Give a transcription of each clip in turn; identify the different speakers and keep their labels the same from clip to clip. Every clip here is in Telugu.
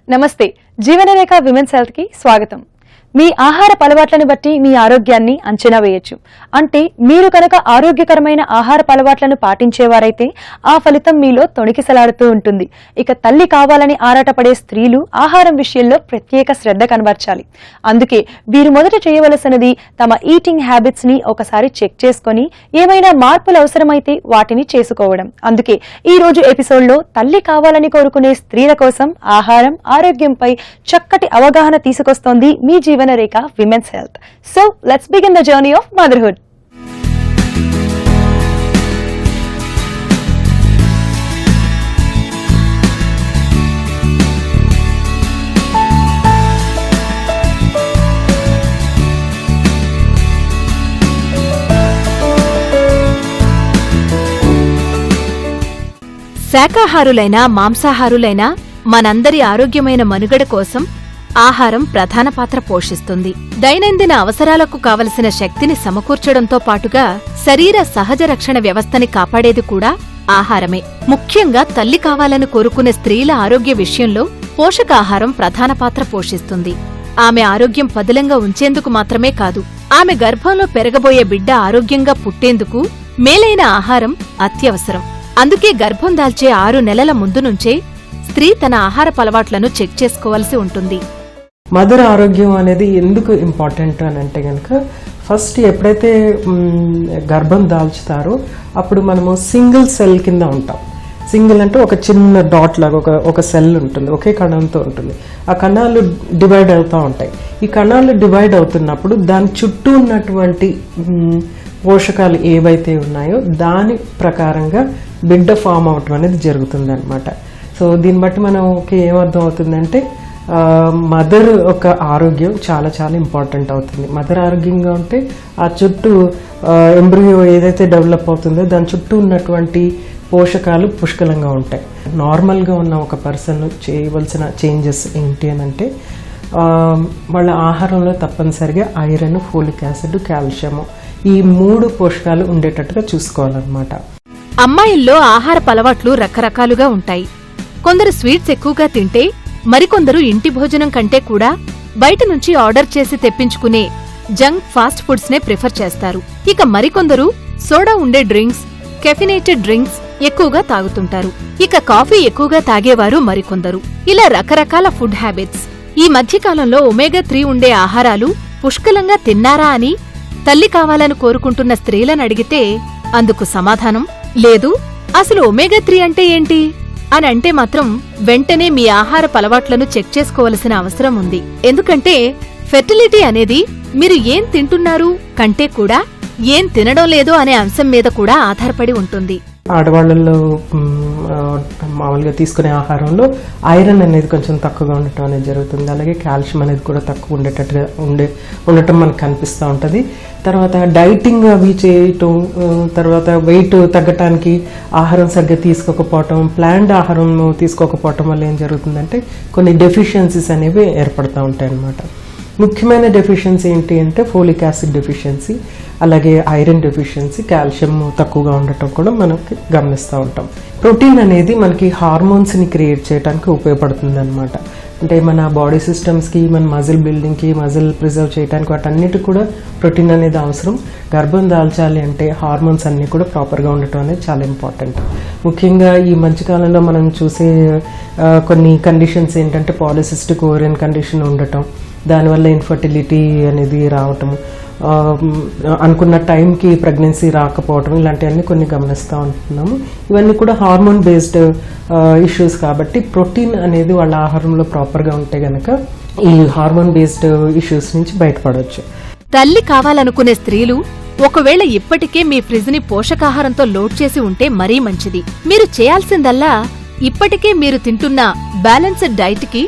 Speaker 1: నమస్తే, జీవనరేఖ విమెన్స్ హెల్త్ కి స్వాగతం. మీ ఆహారపు అలవాట్లను బట్టి మీ ఆరోగ్యాన్ని అంచనా వేయొచ్చు. అంటే మీరు కనుక ఆరోగ్యకరమైన ఆహారపు అలవాట్లను పాటించేవారైతే ఆ ఫలితం మీలో తొణికిసలాడుతూ ఉంటుంది. ఇక తల్లి కావాలని ఆరాటపడే స్త్రీలు ఆహారం విషయంలో ప్రత్యేక శ్రద్ధ కనబర్చాలి. అందుకే వీరు మొదట చేయవలసినది తమ ఈటింగ్ హ్యాబిట్స్ ని ఒకసారి చెక్ చేసుకొని ఏమైనా మార్పులు అవసరమైతే వాటిని చేసుకోవడం. అందుకే ఈ రోజు ఎపిసోడ్ లో తల్లి కావాలని కోరుకునే స్త్రీల కోసం ఆహారం, ఆరోగ్యంపై చక్కటి అవగాహన తీసుకొస్తోంది మీ Jeevanarekha women's health. So let's begin the journey of motherhood.
Speaker 2: శాకాహారులైనా మాంసాహారులైనా మనందరి ఆరోగ్యమైన మనుగడ కోసం ఆహారం ప్రధాన పాత్ర పోషిస్తుంది. దైనందిన అవసరాలకు కావలసిన శక్తిని సమకూర్చడంతో పాటుగా శరీర సహజ రక్షణ వ్యవస్థని కాపాడేది కూడా ఆహారమే. ముఖ్యంగా తల్లి కావాలని కోరుకునే స్త్రీల ఆరోగ్య విషయంలో పోషకాహారం ప్రధాన పాత్ర పోషిస్తుంది. ఆమె ఆరోగ్యం పదిలంగా ఉంచేందుకు మాత్రమే కాదు, ఆమె గర్భంలో పెరగబోయే బిడ్డ ఆరోగ్యంగా పుట్టేందుకు మేలైన ఆహారం అత్యవసరం. అందుకే గర్భం దాల్చే 6 నెలల ముందు నుంచే స్త్రీ తన ఆహారపు అలవాట్లను చెక్ చేసుకోవాల్సి ఉంటుంది.
Speaker 3: మదర్ ఆరోగ్యం అనేది ఎందుకు ఇంపార్టెంట్ అని అంటే కనుక, ఫస్ట్ ఎప్పుడైతే గర్భం దాల్చుతారో అప్పుడు మనము సింగిల్ సెల్ కింద ఉంటాం. సింగిల్ అంటే ఒక చిన్న డాట్ లాగా ఒక సెల్ ఉంటుంది, ఒకే కణంతో ఉంటుంది. ఆ కణాలు డివైడ్ అవుతూ ఉంటాయి. ఈ కణాలు డివైడ్ అవుతున్నప్పుడు దాని చుట్టూ ఉన్నటువంటి పోషకాలు ఏవైతే ఉన్నాయో దాని ప్రకారంగా బిడ్డ ఫామ్ అవటం అనేది జరుగుతుంది అనమాట. సో దీన్ని బట్టి మనకి ఏమర్థం అవుతుందంటే మదర్ ఒక ఆరోగ్యం చాలా చాలా ఇంపార్టెంట్ అవుతుంది. మదర్ ఆరోగ్యంగా ఉంటే ఆ చుట్టూ ఎంబ్రియో ఏదైతే డెవలప్ అవుతుందో దాని చుట్టూ ఉన్నటువంటి పోషకాలు పుష్కలంగా ఉంటాయి. నార్మల్గా ఉన్న ఒక పర్సన్ చేయవలసిన చేంజెస్ ఏంటి అని అంటే, వాళ్ళ ఆహారంలో తప్పనిసరిగా ఐరన్, ఫోలిక్ యాసిడ్, కాల్షియము ఈ 3 పోషకాలు ఉండేటట్టుగా చూసుకోవాలన్నమాట.
Speaker 2: అమ్మాయిల్లో ఆహారపు అలవాట్లు రకరకాలుగా ఉంటాయి. కొందరు స్వీట్స్ ఎక్కువగా తింటే, మరికొందరు ఇంటి భోజనం కంటే కూడా బయట నుంచి ఆర్డర్ చేసి తెప్పించుకునే జంక్ ఫాస్ట్ ఫుడ్స్ నే ప్రిఫర్ చేస్తారు. ఇక మరికొందరు సోడా ఉండే డ్రింక్స్, కెఫినేటెడ్ డ్రింక్స్ ఎక్కువగా తాగుతుంటారు. ఇక కాఫీ ఎక్కువగా తాగేవారు మరికొందరు. ఇలా రకరకాల ఫుడ్ హ్యాబిట్స్. ఈ మధ్యకాలంలో ఒమేగా 3 ఉండే ఆహారాలు పుష్కలంగా తిన్నారా అని తల్లి కావాలని కోరుకుంటున్న స్త్రీలను అడిగితే అందుకు సమాధానం లేదు. అసలు ఒమేగా 3 అంటే ఏంటి అని అంటే మాత్రం వెంటనే మీ ఆహారపు అలవాట్లను చెక్ చేసుకోవలసిన అవసరం ఉంది. ఎందుకంటే ఫెర్టిలిటీ అనేది మీరు ఏం తింటున్నారు కంటే కూడా ఏం తినడం లేదో అనే అంశం మీద కూడా ఆధారపడి ఉంటుంది.
Speaker 3: ఆడవాళ్ళలో మామూలుగా తీసుకునే ఆహారంలో ఐరన్ అనేది కొంచెం తక్కువగా ఉండటం అనేది జరుగుతుంది. అలాగే కాల్షియం అనేది కూడా తక్కువ ఉండేటట్టుగా ఉండటం మనకు కనిపిస్తూ ఉంటుంది. తర్వాత డైటింగ్ అవి చేయటం, తర్వాత వెయిట్ తగ్గటానికి ఆహారం సరిగ్గా తీసుకోకపోవటం, ప్లాన్డ్ ఆహారం తీసుకోకపోవటం వల్ల ఏం జరుగుతుందంటే కొన్ని డెఫిషియన్సీస్ అనేవి ఏర్పడుతూ ఉంటాయి అన్నమాట. ముఖ్యమైన డెఫిషియన్సీ ఏంటి అంటే ఫోలిక్ యాసిడ్ డెఫిషియన్సీ, అలాగే ఐరన్ డెఫిషియన్సీ, కాల్షియం తక్కువగా ఉండటం కూడా మనకి గమనిస్తూ ఉంటాం. ప్రోటీన్ అనేది మనకి హార్మోన్స్ని క్రియేట్ చేయడానికి ఉపయోగపడుతుంది అనమాట. అంటే మన బాడీ సిస్టమ్స్కి, మన మజిల్ బిల్డింగ్కి, మజిల్ ప్రిజర్వ్ చేయడానికి వాటన్నిటికి కూడా ప్రోటీన్ అనేది అవసరం. గర్భం దాల్చాలి అంటే హార్మోన్స్ అన్నీ కూడా ప్రాపర్గా ఉండటం అనేది చాలా ఇంపార్టెంట్. ముఖ్యంగా ఈ మధ్యకాలంలో మనం చూసే కొన్ని కండిషన్స్ ఏంటంటే పాలిసిస్టిక్ ఓరియన్ కండిషన్ ఉండటం, దానివల్ల ఇన్ఫర్టిలిటీ అనేది రావటం, అనుకున్న టైంకి ప్రెగ్నెన్సీ రాకపోవటం, ఇలాంటివన్నీ కొన్ని గమనిస్తూ ఉంటున్నాము. ఇవన్నీ కూడా హార్మోన్ బేస్డ్ ఇష్యూస్ కాబట్టి ప్రోటీన్ అనేది వాళ్ళ ఆహారంలో ప్రాపర్గా ఉంటే గనక ఈ హార్మోన్ బేస్డ్ ఇష్యూస్ నుంచి బయటపడవచ్చు.
Speaker 2: తల్లి కావాలనుకునే స్త్రీలు ఒకవేళ ఇప్పటికే మీ ఫ్రిజ్ ని పోషకాహారంతో లోడ్ చేసి ఉంటే మరీ మంచిది. మీరు చేయాల్సిందల్లా ఇప్పటికే మీరు తింటున్న బ్యాలెన్స్డ్ డైట్ కి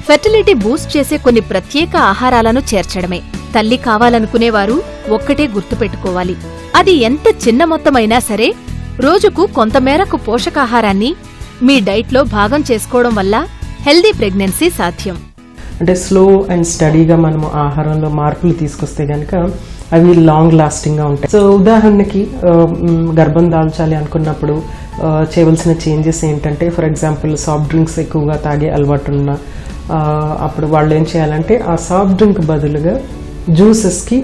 Speaker 2: ఫెర్టిలిటీ బూస్ట్ చేసే కొన్ని ప్రత్యేక ఆహారాలను చేర్చడమే. తల్లి కావాలనుకునేవారు ఒక్కటే గుర్తుపెట్టుకోవాలి, అది ఎంత చిన్న మొత్తమైనా సరే రోజుకు కొంతమేరకు పోషకాహారాన్ని మీ డైట్లో భాగం చేసుకోవడం వల్ల హెల్దీ ప్రెగ్నెన్సీ సాధ్యం.
Speaker 3: అంటే స్లో అండ్ స్టడీగా మనము ఆహారంలో మార్పులు తీసుకొస్తే గనక అవి లాంగ్ లాస్టింగ్గా ఉంటాయి. సో ఉదాహరణకి గర్భం దాల్చాలి అనుకున్నప్పుడు చేయవలసిన చేంజెస్ ఏంటంటే, ఫర్ ఎగ్జాంపుల్ సాఫ్ట్ డ్రింక్స్ ఎక్కువగా తాగే అలవాటు ఉన్న అప్పుడు వాళ్ళు ఏం చేయాలంటే ఆ సాఫ్ట్ డ్రింక్ బదులుగా జ్యూసెస్కి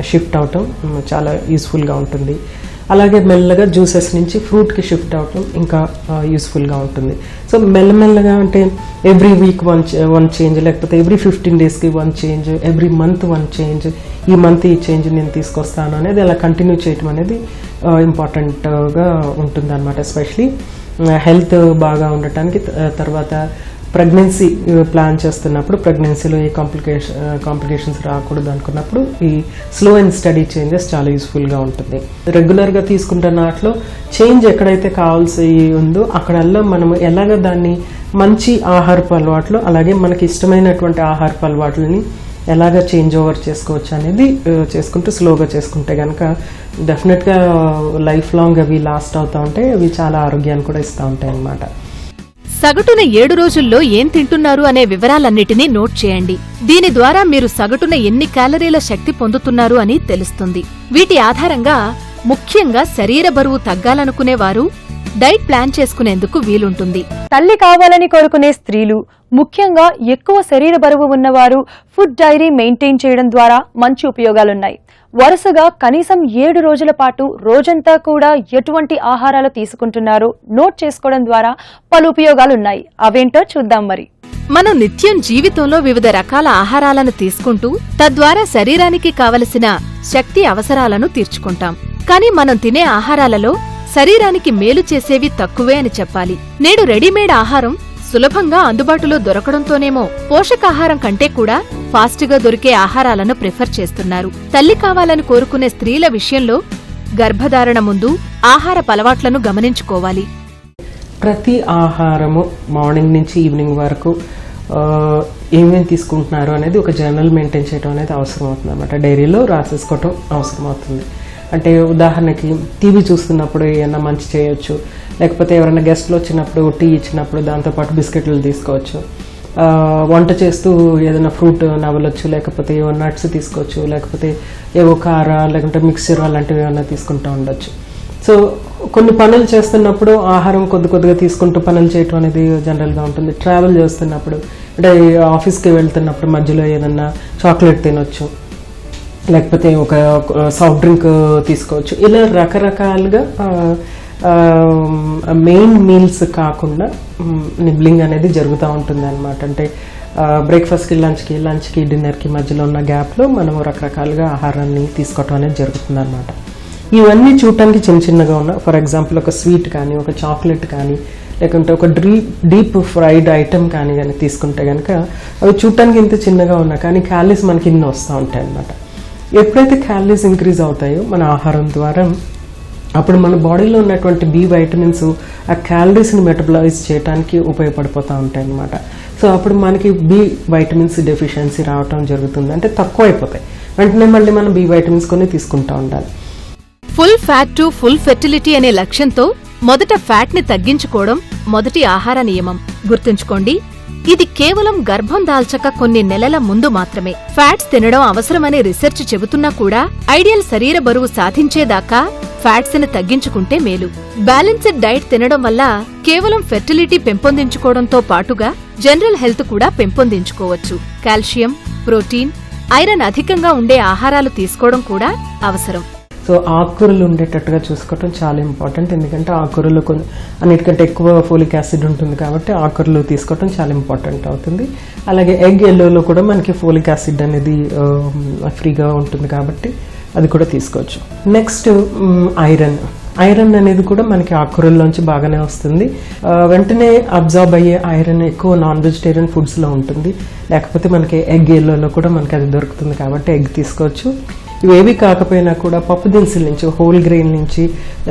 Speaker 3: షిఫ్ట్ అవటం చాలా యూస్ఫుల్గా ఉంటుంది. అలాగే మెల్లగా జ్యూసెస్ నుంచి ఫ్రూట్కి షిఫ్ట్ అవటం ఇంకా యూస్ఫుల్గా ఉంటుంది. సో మెల్లమెల్లగా అంటే ఎవ్రీ వీక్ వన్ చేంజ్, లేకపోతే ఎవ్రీ 15 డేస్కి 1 చేంజ్, ఎవ్రీ మంత్ 1 చేంజ్, ఈ మంత్ ఈ చేంజ్ నేను తీసుకొస్తాను అనేది అలా కంటిన్యూ చేయటం అనేది ఇంపార్టెంట్గా ఉంటుంది అనమాట. ఎస్పెషలీ హెల్త్ బాగా ఉండటానికి. తర్వాత ప్రెగ్నెన్సీ ప్లాన్ చేస్తున్నప్పుడు ప్రెగ్నెన్సీలో ఏ కాంప్లికేషన్స్ రాకూడదు అనుకున్నప్పుడు ఈ స్లో అండ్ స్టడీ చేంజెస్ చాలా యూస్ఫుల్గా ఉంటుంది. రెగ్యులర్గా తీసుకుంటున్న వాటిలో చేంజ్ ఎక్కడైతే కావాల్సి ఉందో అక్కడల్లా మనం ఎలాగ దాన్ని మంచి ఆహారపు అలవాట్లు, అలాగే మనకి ఇష్టమైనటువంటి ఆహారపు అలవాట్లని ఎలాగ చేంజ్ ఓవర్ చేసుకోవచ్చు అనేది చేసుకుంటూ స్లోగా చేసుకుంటే కనుక డెఫినెట్గా లైఫ్ లాంగ్ అవి లాస్ట్ అవుతూ ఉంటాయి. అవి చాలా ఆరోగ్యాన్ని కూడా ఇస్తూ ఉంటాయి అన్నమాట.
Speaker 2: సగటున 7 రోజుల్లో ఏం తింటున్నారు అనే వివరాలన్నిటినీ నోట్ చేయండి. దీని ద్వారా మీరు సగటున ఎన్ని క్యాలరీల శక్తి పొందుతున్నారు అని తెలుస్తుంది. వీటి ఆధారంగా ముఖ్యంగా శరీర బరువు తగ్గాలనుకునేవారు డైట్ ప్లాన్ చేసుకునేందుకు వీలుంటుంది.
Speaker 1: తల్లి కావాలని కోరుకునే స్త్రీలు, ముఖ్యంగా ఎక్కువ శరీర బరువు ఉన్నవారు ఫుడ్ డైరీ మెయింటైన్ చేయడం ద్వారా మంచి ఉపయోగాలున్నాయి. వరుసగా కనీసం 7 రోజుల పాటు రోజంతా కూడా ఎటువంటి ఆహారాలు తీసుకుంటున్నారో నోట్ చేసుకోవడం ద్వారా పలు ఉపయోగాలున్నాయి. అవేంటో చూద్దాం మరి.
Speaker 2: మనం నిత్యం జీవితంలో వివిధ రకాల ఆహారాలను తీసుకుంటూ తద్వారా శరీరానికి కావలసిన శక్తి అవసరాలను తీర్చుకుంటాం. కానీ మనం తినే ఆహారాలలో శరీరానికి మేలు చేసేవి తక్కువే అని చెప్పాలి. నేడు రెడీమేడ్ ఆహారం సులభంగా అందుబాటులో దొరకడంతోనేమో పోషకాహారం కంటే కూడా ఫాస్ట్గా దొరికే ఆహారాలను ప్రిఫర్ చేస్తున్నారు. తల్లి కావాలని కోరుకునే స్త్రీల విషయంలో గర్భధారణ ముందు ఆహార అలవాట్లను గమనించుకోవాలి.
Speaker 3: ప్రతి ఆహారము మార్నింగ్ నుంచి ఈవినింగ్ వరకు ఏమేమి తీసుకుంటున్నారు అనేది ఒక జర్నల్ మెయింటైన్ చేయడం అనేది అవసరం అవుతుంది అన్నమాట. డైరీలో రాసేసుకోవటం అవసరం అవుతుంది. అంటే ఉదాహరణకి టీవీ చూస్తున్నప్పుడు ఏమన్నా మంచి చేయొచ్చు, లేకపోతే ఎవరైనా గెస్ట్లు వచ్చినప్పుడు టీ ఇచ్చినప్పుడు దాంతోపాటు బిస్కెట్లు తీసుకోవచ్చు. వంట చేస్తూ ఏదైనా ఫ్రూట్ నవలొచ్చు, లేకపోతే ఏవో నట్స్ తీసుకోవచ్చు, లేకపోతే ఏవో కార లేకుంటే మిక్చర్ అలాంటివి ఏమన్నా తీసుకుంటూ ఉండొచ్చు. సో కొన్ని పనులు చేస్తున్నప్పుడు ఆహారం కొద్దిగా తీసుకుంటూ పనులు చేయటం అనేది జనరల్గా ఉంటుంది. ట్రావెల్ చేస్తున్నప్పుడు అంటే ఆఫీస్కి వెళ్తున్నప్పుడు మధ్యలో ఏదన్నా చాక్లెట్ తినొచ్చు, లేకపోతే ఒక సాఫ్ట్ డ్రింక్ తీసుకోవచ్చు. ఇలా రకరకాలుగా మెయిన్ మీల్స్ కాకుండా నిబ్లింగ్ అనేది జరుగుతూ ఉంటుంది అనమాట. అంటే బ్రేక్ఫాస్ట్కి, లంచ్కి, డిన్నర్కి మధ్యలో ఉన్న గ్యాప్లో మనం రకరకాలుగా ఆహారాన్ని తీసుకోవటం అనేది జరుగుతుంది అనమాట. ఇవన్నీ చూడటానికి చిన్నగా ఉన్న, ఫర్ ఎగ్జాంపుల్ ఒక స్వీట్ కానీ, ఒక చాక్లెట్ కానీ, లేకుంటే ఒక డీప్ ఫ్రైడ్ ఐటమ్ కానీ తీసుకుంటే కనుక అవి చూడటానికి ఇంత చిన్నగా ఉన్నా కానీ క్యాలరీస్ మనకి ఇన్ని వస్తూ ఉంటాయి అన్నమాట. ఎప్పుడైతే క్యాలరీస్ ఇంక్రీజ్ అవుతాయో మన ఆహారం ద్వారా, అప్పుడు మన బాడీలో ఉన్నటువంటి బి వైటమిన్స్ ఆ క్యాలరీస్ని మెటబలైజ్ చేయడానికి ఉపయోగపడిపోతూ ఉంటాయి అన్నమాట. సో అప్పుడు మనకి బి వైటమిన్స్ డెఫిషియన్సీ రావటం జరుగుతుంది. అంటే తక్కువ అయిపోతాయి. వెంటనే మళ్ళీ మనం బి వైటమిన్స్ కొన్ని తీసుకుంటూ ఉండాలి.
Speaker 2: Full fat to full fertility అనే లక్ష్యంతో మొదట ఫ్యాట్ ని తగ్గించుకోవడం మొదటి ఆహార నియమం. గుర్తుంచుకోండి, ఇది కేవలం గర్భం దాల్చక కొన్ని నెలల ముందు మాత్రమే. ఫ్యాట్స్ తినడం అవసరమనే రీసెర్చ్ చెబుతున్నా కూడా ఐడియల్ శరీర బరువు సాధించేదాకా ఫ్యాట్స్ ని తగ్గించుకుంటే మేలు. బ్యాలెన్స్డ్ డైట్ తినడం వల్ల కేవలం ఫెర్టిలిటీ పెంపొందించుకోవడంతో పాటుగా జనరల్ హెల్త్ కూడా పెంపొందించుకోవచ్చు. కాల్షియం, ప్రోటీన్, ఐరన్ అధికంగా ఉండే ఆహారాలు తీసుకోవడం కూడా అవసరం.
Speaker 3: సో ఆకుకూరలు ఉండేటట్టుగా చూసుకోవటం చాలా ఇంపార్టెంట్. ఎందుకంటే ఆకుకూరలు అన్నిటికంటే ఎక్కువ ఫోలిక్ యాసిడ్ ఉంటుంది కాబట్టి ఆకుకూరలు తీసుకోవటం చాలా ఇంపార్టెంట్ అవుతుంది. అలాగే ఎగ్ ఎల్లోలో కూడా మనకి ఫోలిక్ యాసిడ్ అనేది ఫ్రీగా ఉంటుంది కాబట్టి అది కూడా తీసుకోవచ్చు. నెక్స్ట్ ఐరన్ అనేది కూడా మనకి ఆకుకూరల్లోంచి బాగానే వస్తుంది. వెంటనే అబ్జార్బ్ అయ్యే ఐరన్ ఎక్కువ నాన్ వెజిటేరియన్ ఫుడ్స్లో ఉంటుంది. లేకపోతే మనకి ఎగ్ ఎల్లోలో కూడా మనకి అది దొరుకుతుంది కాబట్టి ఎగ్ తీసుకోవచ్చు. ఇవేవి కాకపోయినా కూడా పప్పు దినుసుల నుంచి, హోల్ గ్రెయిన్ నుంచి,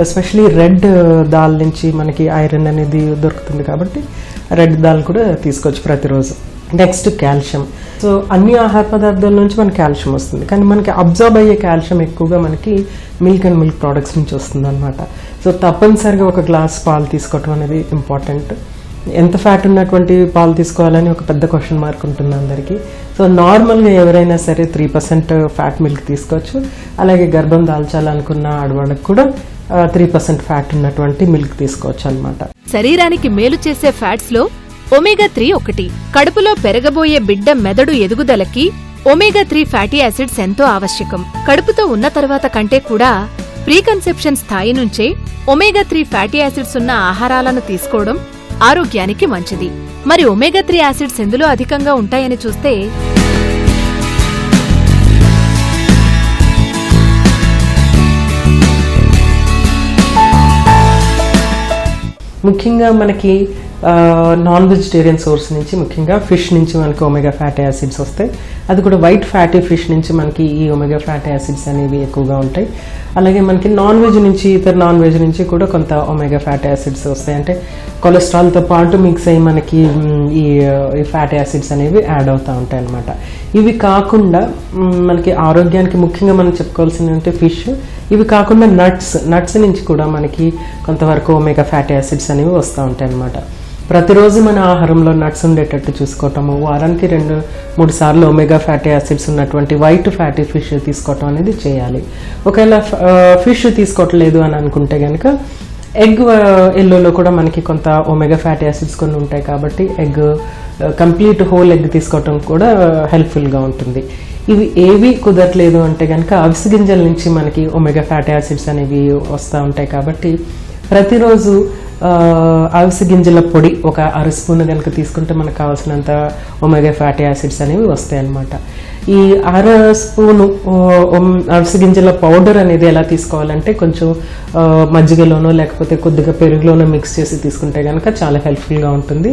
Speaker 3: ఎస్పెషలీ రెడ్ దాల్ నుంచి మనకి ఐరన్ అనేది దొరుకుతుంది కాబట్టి రెడ్ దాల్ కూడా తీసుకోవచ్చు ప్రతిరోజు. Next calcium. సో అన్ని ఆహార పదార్థాల నుంచి మనకి కాల్షియం వస్తుంది, కానీ మనకి అబ్జార్బ్ అయ్యే కాల్షియం ఎక్కువగా మనకి మిల్క్ అండ్ మిల్క్ ప్రోడక్ట్స్ నుంచి వస్తుంది అనమాట. సో తప్పనిసరిగా ఒక గ్లాస్ పాలు తీసుకోవటం అనేది ఇంపార్టెంట్. ఎంత ఫ్యాట్ ఉన్నటువంటి పాలు తీసుకోవాలని ఒక పెద్ద క్వశ్చన్ మార్క్ ఉంటుంది అందరికీ. సో నార్మల్గా ఎవరైనా సరే 3% ఫ్యాట్ మిల్క్ తీసుకోవచ్చు. అలాగే గర్భం దాల్చాలనుకున్న ఆడవాళ్ళకి కూడా 3% ఫ్యాట్ ఉన్నటువంటి మిల్క్ తీసుకోవచ్చు అనమాట.
Speaker 2: శరీరానికి మేలు చేసే ఫ్యాట్స్ లో ఒమేగా-3 ఒకటి. కడుపులో పెరగబోయే బిడ్డ మెదడు ఎదుగుదలకి ఒమేగా-3 ఫ్యాటీ యాసిడ్స్ ఎంతో ఆవశ్యకం. కడుపుతో ఉన్న తర్వాత కంటే కూడా ప్రీకన్సెప్షన్ స్థాయి నుంచే ఒమేగా-3 ఫ్యాటీ యాసిడ్స్ ఉన్న ఆహారాలను తీసుకోవడం ఆరోగ్యానికి మంచిది. మరి ఒమేగా-3 యాసిడ్స్ ఎందులో అధికంగా ఉంటాయని చూస్తే
Speaker 3: ముఖ్యంగా మనకి నాన్ వెజిటేరియన్ సోర్స్ నుంచి, ముఖ్యంగా ఫిష్ నుంచి మనకి ఒమేగా ఫ్యాటీ యాసిడ్స్ వస్తాయి. అది కూడా వైట్ ఫ్యాటీ ఫిష్ నుంచి మనకి ఈ ఒమేగా ఫ్యాటీ యాసిడ్స్ అనేవి ఎక్కువగా ఉంటాయి. అలాగే మనకి నాన్ వెజ్ నుంచి, ఇతర నాన్ వెజ్ నుంచి కూడా కొంత ఒమేగా ఫ్యాటీ యాసిడ్స్ వస్తాయి. అంటే కొలెస్ట్రాల్తో పాటు మిక్స్ అయ్యి మనకి ఈ ఫ్యాటీ యాసిడ్స్ అనేవి యాడ్ అవుతూ ఉంటాయి అన్నమాట. ఇవి కాకుండా మనకి ఆరోగ్యానికి ముఖ్యంగా మనం చెప్పుకోవాల్సింది అంటే ఫిష్. ఇవి కాకుండా నట్స్ నుంచి కూడా మనకి కొంతవరకు ఒమేగా ఫ్యాటీ యాసిడ్స్ అనేవి వస్తూ ఉంటాయి అన్నమాట. ప్రతిరోజు మన ఆహారంలో నట్స్ ఉండేటట్టు చూసుకోవటము, వారానికి 2-3 సార్లు ఒమేగా ఫ్యాటీ యాసిడ్స్ ఉన్నటువంటి వైట్ ఫ్యాటీ ఫిష్ తీసుకోవటం అనేది చేయాలి. ఒకవేళ ఫిష్ తీసుకోవట్లేదు అని అనుకుంటే కనుక ఎగ్ ఎల్లోలో కూడా మనకి కొంత ఒమేగా ఫ్యాటీ యాసిడ్స్ కొన్ని ఉంటాయి కాబట్టి ఎగ్ కంప్లీట్ హోల్ ఎగ్ తీసుకోవటం కూడా హెల్ప్ఫుల్గా ఉంటుంది. ఇవి ఏవి కుదరట్లేదు అంటే కనుక అవిసె గింజల నుంచి మనకి ఒమేగా ఫ్యాటీ యాసిడ్స్ అనేవి వస్తూ ఉంటాయి కాబట్టి ప్రతిరోజు అవిసె గింజల పొడి ఒక 1/2 స్పూన్ కనుక తీసుకుంటే మనకు కావాల్సినంత ఒమేగా ఫ్యాటీ యాసిడ్స్ అనేవి వస్తాయి అన్నమాట. ఈ 1/2 స్పూను అవిసె గింజల పౌడర్ అనేది ఎలా తీసుకోవాలంటే కొంచెం మజ్జిగలోనో లేకపోతే కొద్దిగా పెరుగులోనో మిక్స్ చేసి తీసుకుంటే కనుక చాలా హెల్ప్ఫుల్గా ఉంటుంది.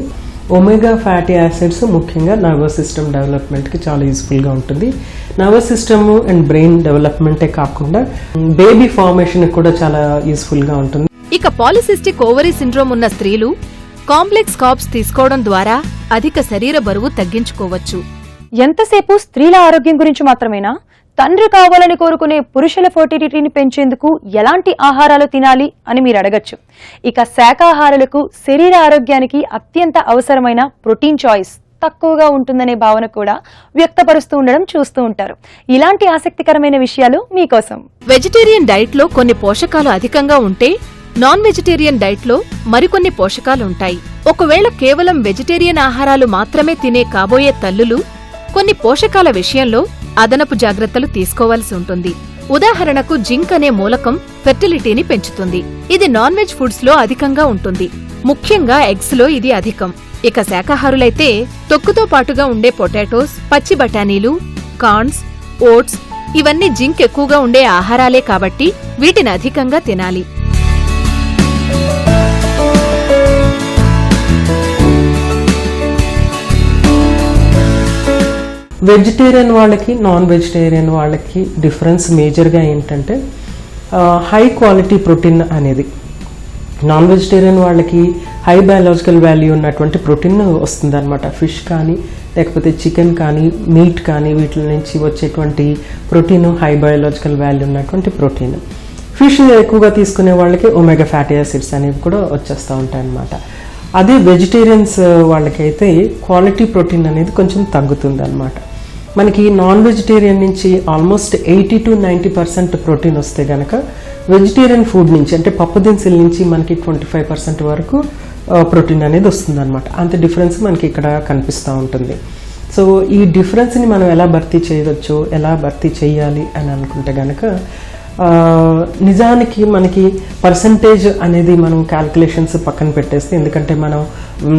Speaker 3: ఒమేగా ఫ్యాటీ యాసిడ్స్ ముఖ్యంగా నర్వస్ సిస్టమ్ డెవలప్మెంట్కి చాలా యూస్ఫుల్గా ఉంటుంది. నర్వస్ సిస్టమ్ అండ్ బ్రెయిన్ డెవలప్మెంటే కాకుండా బేబీ ఫార్మేషన్కి కూడా చాలా యూస్ఫుల్గా ఉంటుంది.
Speaker 2: ఇక పాలిసిస్టిక్ ఓవరీ సిండ్రోమ్ ఉన్న స్త్రీలు కాంప్లెక్స్ కార్బ్స్ తీసుకోవడం ద్వారా అధిక శరీర బరువు తగ్గించుకోవచ్చు.
Speaker 1: ఎంతసేపు స్త్రీల ఆరోగ్యం గురించి మాత్రమేనా? తండ్రి కావాలని కోరుకునే పురుషుల ఫర్టిలిటీని పెంచేందుకు ఎలాంటి ఆహారాలు తినాలి అని మీరు అడగచ్చు. ఇక శాకాహారులకు శరీర ఆరోగ్యానికి అత్యంత అవసరమైన ప్రోటీన్ చాయిస్ తక్కువగా ఉంటుందనే భావన కూడా వ్యక్తపరుస్తూ ఉండడం చూస్తూ ఉంటారు. ఇలాంటి ఆసక్తికరమైన విషయాలు మీకోసం.
Speaker 2: వెజిటేరియన్ డైట్ లో కొన్ని పోషకాలు అధికంగా ఉంటే నాన్ వెజిటేరియన్ డైట్ లో మరికొన్ని పోషకాలుంటాయి. ఒకవేళ కేవలం వెజిటేరియన్ ఆహారాలు మాత్రమే తినే కాబోయే తల్లులు కొన్ని పోషకాల విషయంలో అదనపు జాగ్రత్తలు తీసుకోవాల్సి ఉంటుంది. ఉదాహరణకు జింక్ అనే మూలకం ఫెర్టిలిటీని పెంచుతుంది. ఇది నాన్ వెజ్ ఫుడ్స్ లో అధికంగా ఉంటుంది. ముఖ్యంగా ఎగ్స్ లో ఇది అధికం. ఇక శాకాహారులైతే తొక్కుతో పాటుగా ఉండే పొటాటోస్, పచ్చి బఠానీలు, కార్న్స్, ఓట్స్ ఇవన్నీ జింక్ ఎక్కువగా ఉండే ఆహారాలే కాబట్టి వీటిని అధికంగా తినాలి.
Speaker 3: వెజిటేరియన్ వాళ్ళకి నాన్ వెజిటేరియన్ వాళ్ళకి డిఫరెన్స్ మేజర్గా ఏంటంటే హై క్వాలిటీ ప్రోటీన్ అనేది. నాన్ వెజిటేరియన్ వాళ్ళకి హై బయాలజికల్ వాల్యూ ఉన్నటువంటి ప్రోటీన్ వస్తుంది అనమాట. ఫిష్ కానీ లేకపోతే చికెన్ కానీ మీట్ కానీ వీటి నుంచి వచ్చేటువంటి ప్రోటీన్ హై బయాలజికల్ వాల్యూ ఉన్నటువంటి ప్రోటీన్. ఫిష్ ఎక్కువగా తీసుకునే వాళ్ళకి ఒమేగా ఫ్యాటీ యాసిడ్స్ అనేవి కూడా వచ్చేస్తూ ఉంటాయి అన్నమాట. అదే వెజిటేరియన్స్ వాళ్ళకైతే క్వాలిటీ ప్రోటీన్ అనేది కొంచెం తగ్గుతుంది అనమాట. మనకి నాన్ వెజిటేరియన్ నుంచి ఆల్మోస్ట్ 80-90% ప్రోటీన్ వస్తే కనుక వెజిటేరియన్ ఫుడ్ నుంచి అంటే పప్పు దినుసుల నుంచి మనకి 25% వరకు ప్రోటీన్ అనేది వస్తుంది అనమాట. అంత డిఫరెన్స్ మనకి ఇక్కడ కనిపిస్తూ ఉంటుంది. సో ఈ డిఫరెన్స్ని మనం ఎలా భర్తీ చేయవచ్చు, ఎలా భర్తీ చేయాలి అని అనుకుంటే కనుక నిజానికి మనకి పర్సంటేజ్ అనేది మనం క్యాల్కులేషన్స్ పక్కన పెట్టేస్తే, ఎందుకంటే మనం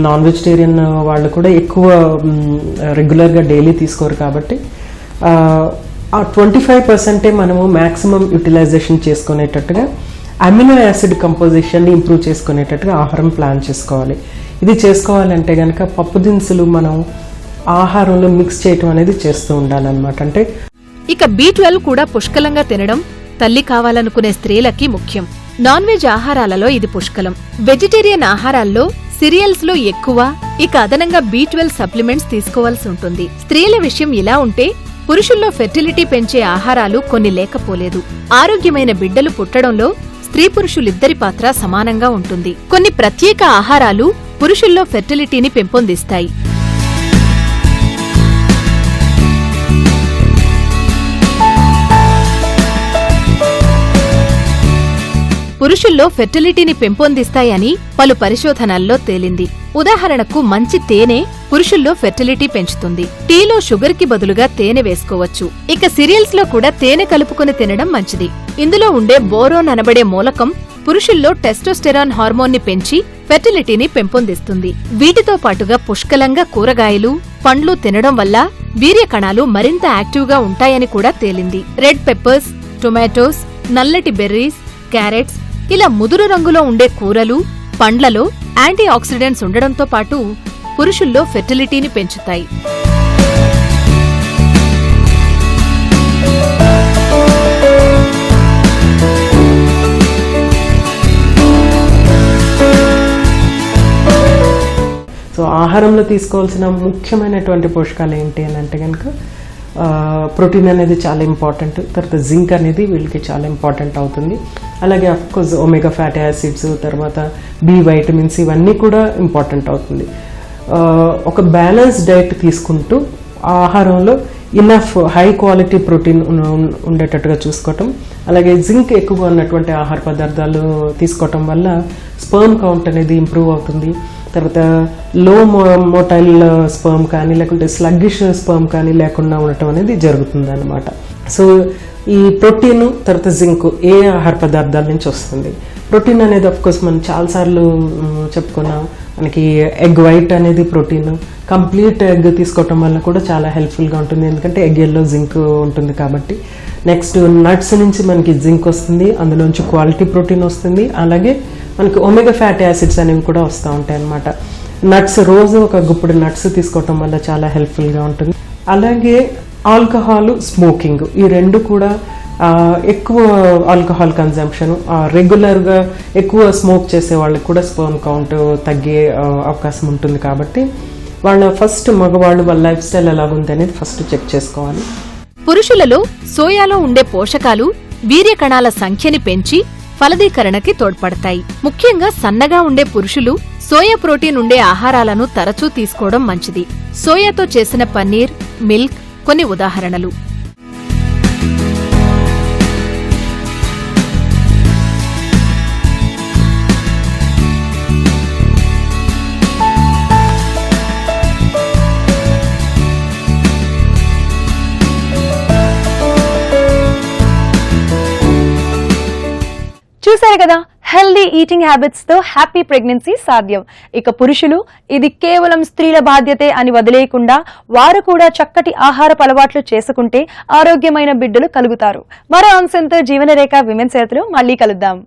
Speaker 3: నాన్ వెజిటేరియన్ వాళ్ళు కూడా ఎక్కువ రెగ్యులర్గా డైలీ తీసుకోరు కాబట్టి ఆ 25% మనము మ్యాక్సిమం యూటిలైజేషన్ చేసుకునేటట్టుగా అమినో యాసిడ్ కంపోజిషన్ని ఇంప్రూవ్ చేసుకునేటట్టుగా ఆహారం ప్లాన్ చేసుకోవాలి. ఇది చేసుకోవాలంటే కనుక పప్పు దినుసులు మనం ఆహారంలో మిక్స్ చేయటం అనేది చేస్తూ ఉండాలన్నమాట. అంటే
Speaker 2: ఇక B12 కూడా పుష్కలంగా తినడం తల్లి కావాలనుకునే స్త్రీలకి ముఖ్యం. నాన్ వెజ్ ఆహారాలలో ఇది పుష్కలం. వెజిటేరియన్ ఆహారాల్లో సిరియల్స్ లో ఎక్కువ, ఇక అదనంగా B12 సప్లిమెంట్స్ తీసుకోవాల్సి ఉంటుంది. స్త్రీల విషయం ఇలా ఉంటే పురుషుల్లో ఫెర్టిలిటీ పెంచే ఆహారాలు కొన్ని లేకపోలేదు. ఆరోగ్యమైన బిడ్డలు పుట్టడంలో స్త్రీ పురుషులిద్దరి పాత్ర సమానంగా ఉంటుంది. కొన్ని ప్రత్యేక ఆహారాలు పురుషుల్లో ఫెర్టిలిటీని పెంపొందిస్తాయి. పురుషుల్లో ఫెర్టిలిటీని పెంపొందిస్తాయని పలు పరిశోధనల్లో తేలింది. ఉదాహరణకు మంచి తేనె పురుషుల్లో ఫెర్టిలిటీ పెంచుతుంది. టీలో షుగర్ కి బదులుగా తేనె వేసుకోవచ్చు. ఇక సిరియల్స్ లో కూడా తేనె కలుపుకుని తినడం మంచిది. ఇందులో ఉండే బోరోన్ అనబడే మూలకం పురుషుల్లో టెస్టోస్టెరాన్ హార్మోన్ ని పెంచి ఫెర్టిలిటీని పెంపొందిస్తుంది. వీటితో పాటుగా పుష్కలంగా కూరగాయలు, పండ్లు తినడం వల్ల వీర్య కణాలు మరింత యాక్టివ్గా ఉంటాయని కూడా తేలింది. రెడ్ పెప్పర్స్, టొమాటోస్, నల్లటి బెర్రీస్, క్యారెట్స్ ఇలా ముదురు రంగులో ఉండే కూరలు, పండ్లలో యాంటీ ఆక్సిడెంట్స్ ఉండడంతో పాటు పురుషుల్లో ఫెర్టిలిటీని పెంచుతాయి.
Speaker 3: సో ఆహారంలో తీసుకోవాల్సిన ముఖ్యమైనటువంటి పోషకాలు ఏంటి అని అంటే కనుక ప్రోటీన్ అనేది చాలా ఇంపార్టెంట్. తర్వాత జింక్ అనేది వీళ్ళకి చాలా ఇంపార్టెంట్ అవుతుంది. అలాగే అఫ్కోర్స్ ఒమేగా ఫ్యాటీ యాసిడ్స్, తర్వాత బి వైటమిన్స్ ఇవన్నీ కూడా ఇంపార్టెంట్ అవుతుంది. ఒక బ్యాలెన్స్ డైట్ తీసుకుంటూ ఆహారంలో ఇనఫ్ హై క్వాలిటీ ప్రోటీన్ ఉండేటట్టుగా చూసుకోవటం, అలాగే జింక్ ఎక్కువగా ఉన్నటువంటి ఆహార పదార్థాలు తీసుకోవటం వల్ల స్పర్మ్ కౌంట్ అనేది ఇంప్రూవ్ అవుతుంది. తర్వాత లో మోటైల్ స్పర్మ్ కానీ లేకుంటే స్లగ్గిష్ స్పర్మ్ కానీ లేకుండా ఉండటం అనేది జరుగుతుంది అన్నమాట. సో ఈ ప్రోటీన్ తర్వాత జింక్ ఏ ఆహార పదార్థాల నుంచి వస్తుంది? ప్రోటీన్ అనేది అఫ్కోర్స్ మనం చాలాసార్లు చెప్పుకున్నాం. మనకి ఎగ్ వైట్ అనేది ప్రోటీన్. కంప్లీట్ ఎగ్ తీసుకోవటం వల్ల కూడా చాలా హెల్ప్ఫుల్గా ఉంటుంది, ఎందుకంటే ఎగ్ ఎల్లో జింక్ ఉంటుంది కాబట్టి. నెక్స్ట్ నట్స్ నుంచి మనకి జింక్ వస్తుంది, అందులోంచి క్వాలిటీ ప్రోటీన్ వస్తుంది. అలాగే మనకి ఒమేగా ఫ్యాటీ యాసిడ్స్ అనేవి కూడా వస్తూ ఉంటాయి అన్నమాట. నట్స్ రోజు ఒక గుప్పుడు నట్స్ తీసుకోవటం వల్ల చాలా హెల్ప్ఫుల్గా ఉంటుంది. అలాగే ఆల్కహాల్, స్మోకింగ్ ఈ రెండు కూడా ఎక్కువ ఆల్కహాల్ కన్జంప్షన్, రెగ్యులర్గా ఎక్కువ స్మోక్ చేసే వాళ్ళకి కూడా స్పర్మ్ కౌంట్ తగ్గే అవకాశం ఉంటుంది. కాబట్టి మగవాళ్ళు వాళ్ళ లైఫ్ స్టైల్ ఎలాగుంది అనేది ఫస్ట్ చెక్ చేసుకోవాలి.
Speaker 2: పురుషులలో సోయాలో ఉండే పోషకాలు వీర్య కణాల సంఖ్యని పెంచి ఫలదీకరణకి తోడ్పడతాయి. ముఖ్యంగా సన్నగా ఉండే పురుషులు సోయా ప్రోటీన్ ఉండే ఆహారాలను తరచూ తీసుకోవడం మంచిది. సోయాతో చేసిన పన్నీర్, మిల్క్ కొన్ని ఉదాహరణలు.
Speaker 1: చూశారు కదా, హెల్దీ ఈటింగ్ హ్యాబిట్స్ తో హ్యాపీ ప్రెగ్నెన్సీ సాధ్యం. ఇక పురుషులు ఇది కేవలం స్త్రీల బాధ్యతే అని వదిలేయకుండా వారు కూడా చక్కటి ఆహారపు అలవాట్లు చేసుకుంటే ఆరోగ్యమైన బిడ్డలు కలుగుతారు. మరో అంశంతో జీవనరేఖ విమెన్స్ హెల్త్ లో మళ్ళీ కలుద్దాం.